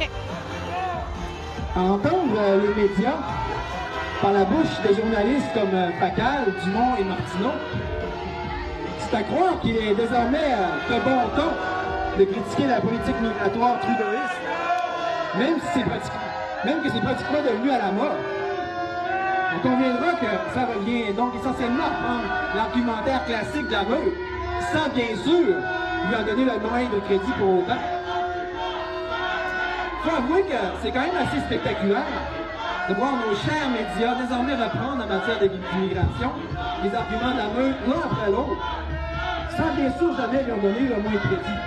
OK. Entendre les médias par la bouche de journalistes comme Facal, Dumont et Martineau, c'est à croire qu'il est désormais de bon ton de critiquer la politique migratoire trudeauiste, même que c'est pratiquement devenu à la mode. On conviendra que ça revient donc essentiellement à prendre l'argumentaire classique de la meute, sans bien sûr lui en donner le moins de crédit pour autant. Il faut avouer que c'est quand même assez spectaculaire de voir nos chers médias désormais reprendre en matière d'immigration les arguments de la meute l'un après l'autre, sans bien sûr jamais lui en donner le moins de crédit.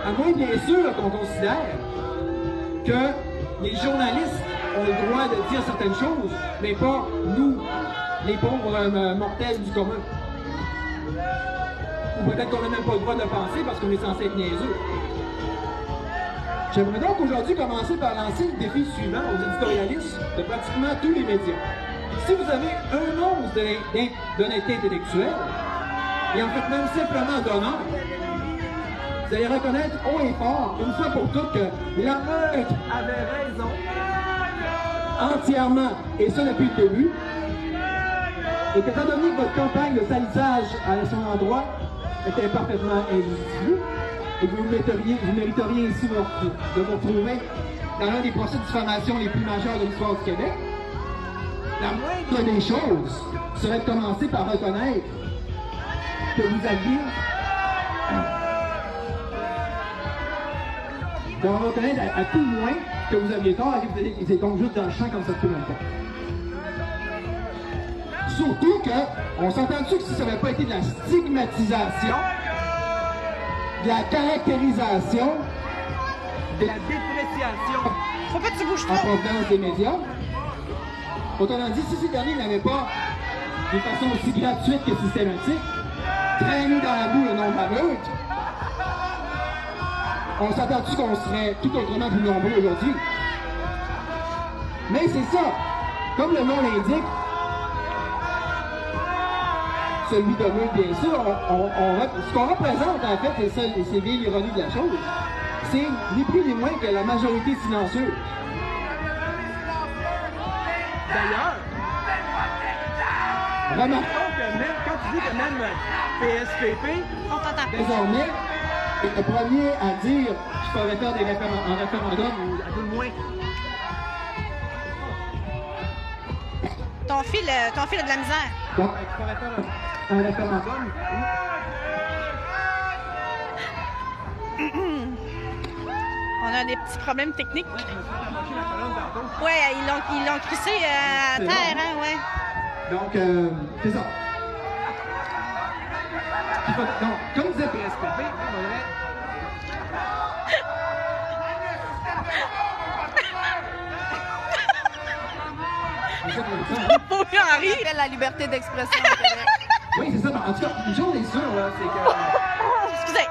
À moins bien sûr qu'on considère que les journalistes ont le droit de dire certaines choses, mais pas nous, les pauvres mortels du commun. Ou peut-être qu'on n'a même pas le droit de penser parce qu'on est censé être niaiseux. J'aimerais donc aujourd'hui commencer par lancer le défi suivant aux éditorialistes de pratiquement tous les médias. Si vous avez un once d'honnêteté intellectuelle, et en fait même simplement d'honneur, vous allez reconnaître haut et fort, une fois pour toutes, que la meute avait raison entièrement, et ça depuis le début, et qu'étant donné que votre campagne de salissage à son endroit était parfaitement injustifiée, et que vous mériteriez ici de vous retrouver dans l'un des procès de diffamation les plus majeurs de l'histoire du Québec, la moindre des choses serait de commencer par reconnaître que vous aviez... de reconnaître à tout le moins que vous aviez tort et que vous étiez donc juste dans le champ comme ça tout le temps. Surtout que, on s'entend-tu que si ça n'avait pas été de la stigmatisation, de la caractérisation, de la dépréciation Faut pas que tu bouges en trop. provenance des médias, autrement dit, si ces derniers n'avaient pas, d'une façon aussi gratuite que systématique, traîné dans la boue le nom de la meute, on s'attend-tu qu'on serait tout autrement plus nombreux aujourd'hui? Mais c'est ça, comme le nom l'indique, celui de meute, bien sûr, ce qu'on représente en fait, et c'est bien l'ironie de la chose, c'est ni plus ni moins que la majorité silencieuse. D'ailleurs, remarquons que même, quand tu dis que même PSPP, On t'entend. désormais, est le premier à dire qu'il faudrait faire un référendum, ou à tout le moins. Ton fil a de la misère. Donc, il faudrait faire un référendum. On a des petits problèmes techniques. Ouais, ils l'ont crissé à terre, hein, ouais. Donc, c'est ça. Donc, comme disait PSPP, il faudrait... Faut en rire. Appelle la liberté d'expression au Québec. Oui, c'est ça. En tout cas, une chose est sûre, là, c'est que Excusez.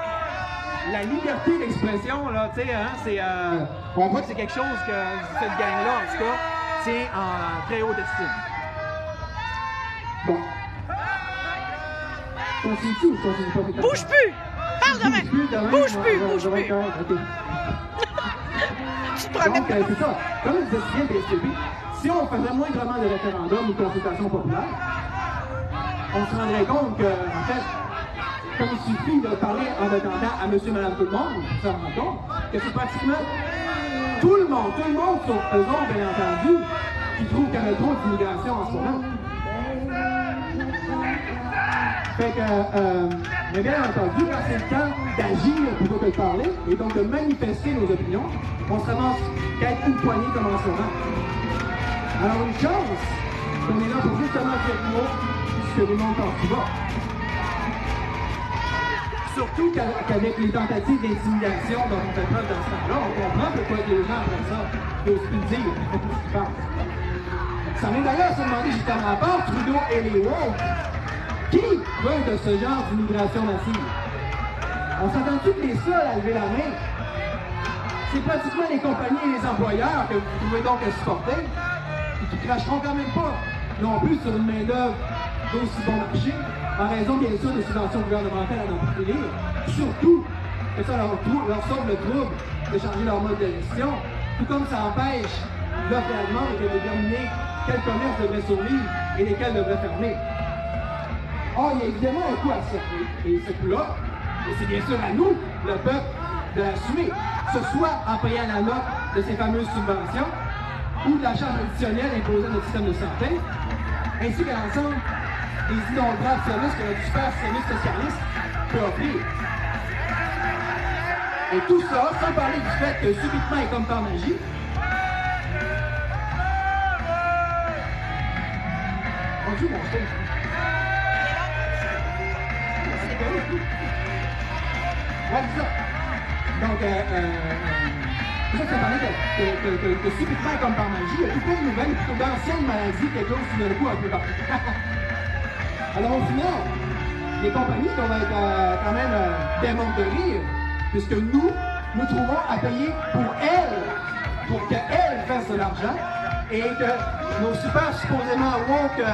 la liberté d'expression, là, tu sais, hein, c'est... on voit que c'est quelque chose que cette gang-là, en tout cas, tient en très haute estime. Bon. Continue-tu ou continue pas? Bouge plus. Parle demain. Bouge plus. Tu te promets. Donc, c'est ça. Comme le disait bien PSPP, si on faisait moindrement de référendums ou de consultations populaires, on se rendrait compte que, en fait, comme il suffit de parler en attendant à monsieur, madame, tout le monde, on se rend compte que c'est pratiquement tout le monde sauf eux autres, bien entendu, qui trouvent qu'il y a trop d'immigration en ce moment. Fait que, mais bien entendu, quand c'est le temps d'agir plutôt que de parler, et donc de manifester nos opinions, on se ramasse qu'à être une poignée comme en ce moment. Alors une chance qu'on est là pour justement dire ce que les mondes pensent tout bas. Surtout qu'avec les tentatives d'intimidation dont on fait preuve dans ce temps-là, on comprend pourquoi les gens après ça n'osent plus dire ce qu'ils pensent. Ça m'est d'ailleurs à se demander justement à part Trudeau et les woke, qui veulent de ce genre d'immigration massive? On s'entend-tu que les seuls à lever la main? C'est pratiquement les compagnies et les employeurs que vous pouvez donc supporter, et qui cracheront quand même pas non plus sur une main-d'œuvre d'aussi bon marché, en raison bien sûr des subventions gouvernementales à n'en plus finir. Surtout que ça leur sauve le trouble de changer leur mode de gestion, tout comme ça empêche l'offre et la demande de déterminer quel commerce devrait survivre et lesquels devraient fermer. Or, il y a évidemment un coût à ça. Et ce coût-là, c'est bien sûr à nous, le peuple, de l'assumer, que ce soit en payant la note de ces fameuses subventions ou de la charge additionnelle imposée à notre système de santé, ainsi qu'à l'ensemble des innombrables services que notre super service socialiste peut offrir. Et tout ça, sans parler du fait que subitement et comme par magie, on joue mon film. Ouais, c'est ça. Donc, ça parlait que subitement et comme par magie, il y a tout plein de nouvelles, plutôt d'anciennes maladies, quelque chose qui d'un coup un peu partout. Alors au final, les compagnies doivent être quand même des mondes de rire, puisque nous trouvons à payer pour qu'elles fassent de l'argent, et que nos super supposément woke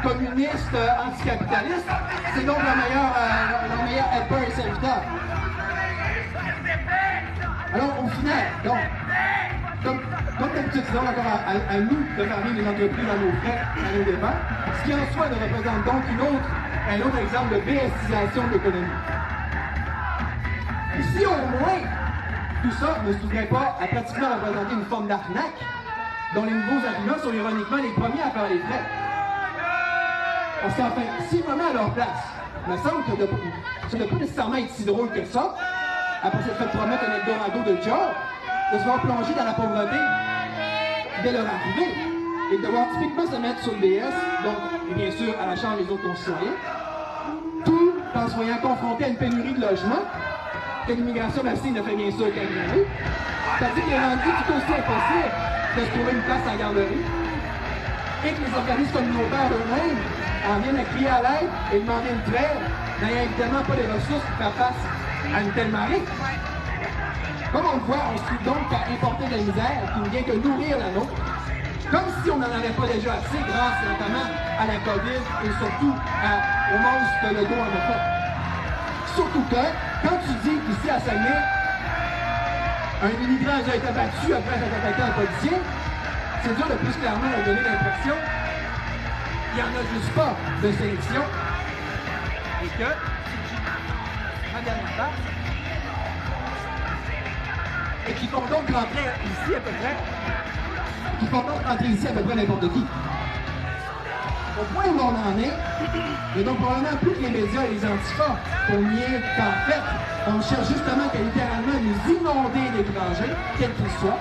communistes anticapitalistes, c'est donc leur meilleur helper et serviteur. Alors au final, donc, comme d'habitude, c'est donc encore à nous de faire vivre les entreprises à nos frais, à nos dépens, ce qui en soi ne représente donc un autre exemple de BSisation de l'économie. Si au moins tout ça ne se trouverait pas à pratiquement représenter une forme d'arnaque, dont les nouveaux arrivants sont ironiquement les premiers à faire les frais. Parce qu'enfin, s'ils me mettent à leur place, il me semble que ça ne peut pas nécessairement être si drôle que ça, après s'être fait promettre un Eldorado de job, de se voir plonger dans la pauvreté dès leur arrivée, et de devoir typiquement se mettre sur le BS, donc, et bien sûr, à la charge des autres concitoyens, tout en se voyant confronté à une pénurie de logements, que l'immigration massive ne fait bien sûr qu'aggraver. C'est-à-dire qu'il est rendu tout aussi impossible de se trouver une place en garderie, et que les organismes communautaires eux-mêmes en viennent à crier à l'aide et demander une trêve, n'ayant évidemment pas les ressources pour faire face à une telle marée. Comme on le voit, on se trouve donc à importer de la misère qui ne vient que nourrir la nôtre, comme si on n'en avait pas déjà assez grâce notamment à la COVID et surtout au monstre que le dos en a fait. Surtout que, quand tu dis qu'ici à Saguenay, un immigrant a déjà été abattu après être attaqué en policier, c'est dur de plus clairement leur donner l'impression qu'il n'y en a juste pas de sélection et que, en dernière part, et qui font donc rentrer ici à peu près, n'importe qui. Au point où on en est, il y a donc probablement plus que les médias et les antifas pour nier qu'en fait, on cherche justement qu'à littéralement nous inonder d'étrangers, quels qu'ils soient.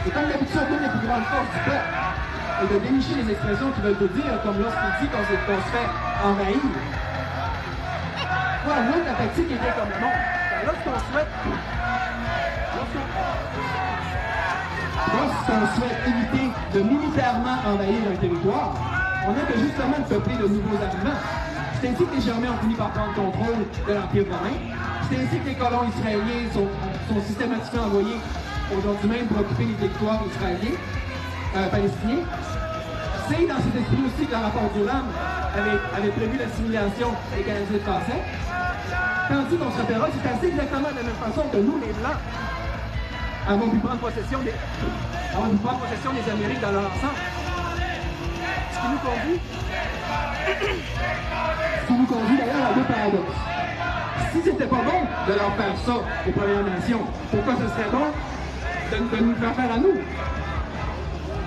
Et comme d'habitude, une des plus grandes forces du peuple est de dénicher les expressions qui veulent tout dire, comme lorsqu'il dit qu'on se fait envahir. Voilà, nous, la tactique était comme le monde. Lorsqu'on souhaite éviter de militairement envahir un territoire, on n'a que justement de peupler de nouveaux arrivants. C'est ainsi que les Germains ont fini par prendre contrôle de l'Empire romain. C'est ainsi que les colons israéliens sont systématiquement envoyés aujourd'hui même pour occuper les territoires israéliens, palestiniens. C'est dans cet esprit aussi que le rapport d'Ulam avait prévu l'assimilation des Canadiens français. Tandis qu'on se rappellera, c'est assez exactement de la même façon que nous, les Blancs, avons pu prendre possession des Amériques dans leur ensemble. Ce qui nous conduit d'ailleurs à deux paradoxes. Si c'était pas bon de leur faire ça aux Premières Nations, pourquoi ce serait bon de nous faire faire à nous?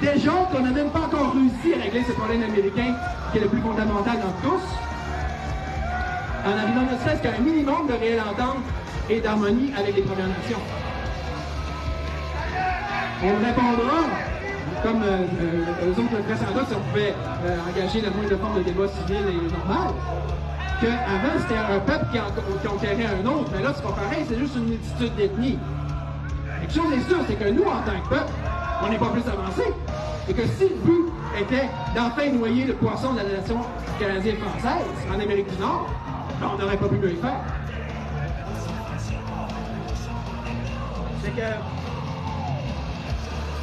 Déjà qu'on n'a même pas encore réussi à régler ce problème américain qui est le plus fondamental d'entre tous, en arrivant ne serait-ce qu'à un minimum de réelle entente et d'harmonie avec les Premières Nations. On répondra, comme eux autres le feraient sans doute, si on pouvait engager la moindre forme de débat civil et normal, qu'avant c'était un peuple qui conquérait un autre, mais là c'est pas pareil, c'est juste une multitude d'ethnies. Quelque chose est sûr, c'est que nous, en tant que peuple, on n'est pas plus avancé. Et que si le but était d'enfin noyer le poisson de la nation canadienne-française en Amérique du Nord, ben, on n'aurait pas pu mieux y faire. C'est que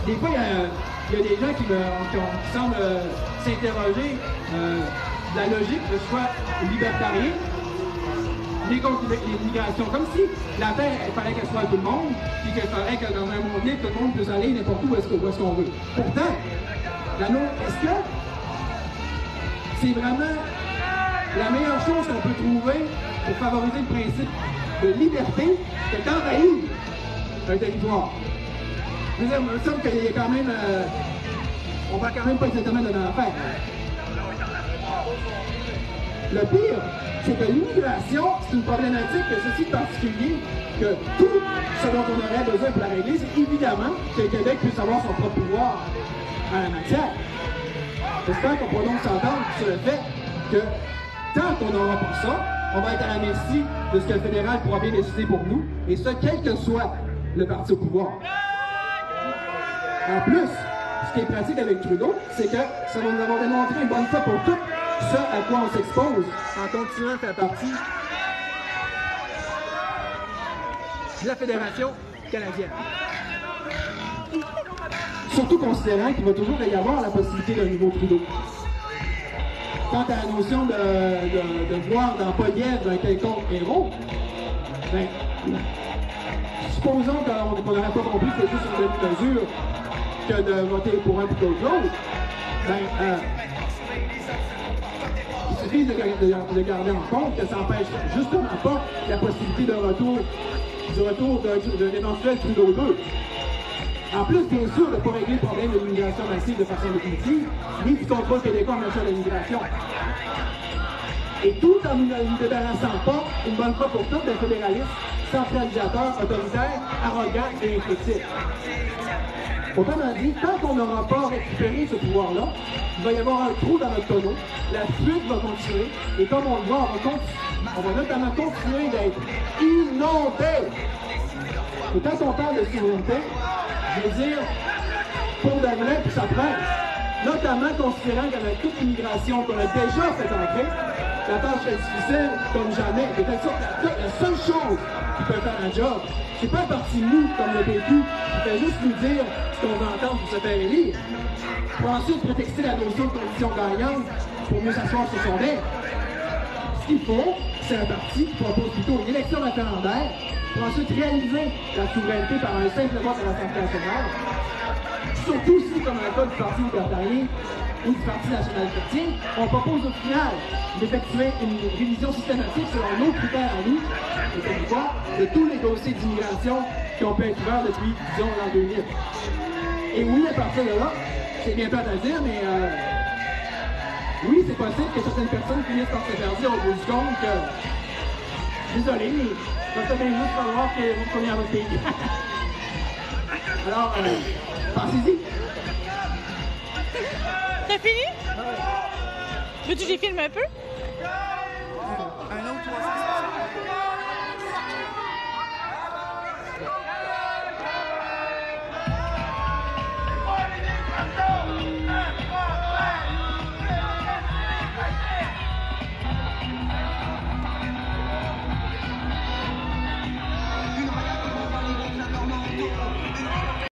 des fois, il y a des gens qui semblent s'interroger de la logique de choix libertarien on est contre l'immigration. Comme si la terre, il fallait qu'elle soit à tout le monde, puis qu'il fallait que dans un monde libre, tout le monde puisse aller n'importe où est-ce qu'on veut. Pourtant, est-ce que c'est vraiment la meilleure chose qu'on peut trouver pour favoriser le principe de liberté que d'envahir un territoire? Je veux dire, il me semble qu'il y a quand même... on va quand même pas exactement de l'enfer. Le pire, c'est que l'immigration, c'est une problématique que ceci particulier, que tout ce dont on aurait besoin pour la régler, c'est évidemment que le Québec puisse avoir son propre pouvoir en la matière. J'espère qu'on pourra donc s'entendre sur le fait que tant qu'on n'aura pas ça, on va être à la merci de ce que le fédéral pourra bien décider pour nous, et ce, quel que soit le parti au pouvoir. En plus, ce qui est pratique avec Trudeau, c'est que ça va nous avoir démontré une bonne fois pour toutes ce à quoi on s'expose en continuant à faire partie de la Fédération canadienne. Surtout considérant qu'il va toujours y avoir la possibilité d'un nouveau Trudeau. Quant à la notion de voir dans Poliev un quelconque héros, ben, supposons qu'on n'aurait pas compris que c'est juste une demi-mesure que de voter pour un plutôt que l'autre, ben, il suffit de garder en compte que ça n'empêche justement pas la possibilité de retour de l'éventuel Trudeau 2. En plus, bien sûr, de ne pas régler le problème de l'immigration massive de façon définitive, ni du contrôle québécois en matière de l'immigration. Et tout en ne nous débarrassant pas, une bonne fois pour toutes, d'un fédéralisme centralisateur, autoritaire, arrogant et inflexible. Autrement dit, tant qu'on n'aura pas récupéré ce pouvoir-là, il va y avoir un trou dans notre tonneau, la fuite va continuer, et comme on le voit, on va notamment continuer d'être inondés. Et quand on parle de souveraineté, je veux dire, pour de vrai, puis ça presse. Notamment considérant qu'avec toute l'immigration qu'on a déjà fait entrer, la tâche est difficile comme jamais. De telle sorte que la seule chose qui peut faire un job, c'est pas un parti mou comme le PQ qui fait juste nous dire ce qu'on veut entendre pour se faire élire. Pour ensuite prétexter la notion de condition gagnante pour mieux s'asseoir sur son nez. Ce qu'il faut, c'est un parti qui propose plutôt une élection référendaire pour ensuite réaliser la souveraineté par un simple vote à l'Assemblée nationale. Surtout si, comme le cas du Parti libertarien ou du Parti national chrétien, on propose au final d'effectuer une révision systématique selon nos critères à nous, et comme quoi, de tous les dossiers d'immigration qui ont pu être ouverts depuis, disons, l'an 2000. Et oui, à partir de là, c'est bien plate à dire, mais oui, c'est possible que certaines personnes finissent par se faire dire au bout du compte que désolé, mais il va peut-être juste falloir que vous preniez à votre pays. Alors, pensez-y. T'as fini? Veux-tu que j'y filme un peu? Un autre 300.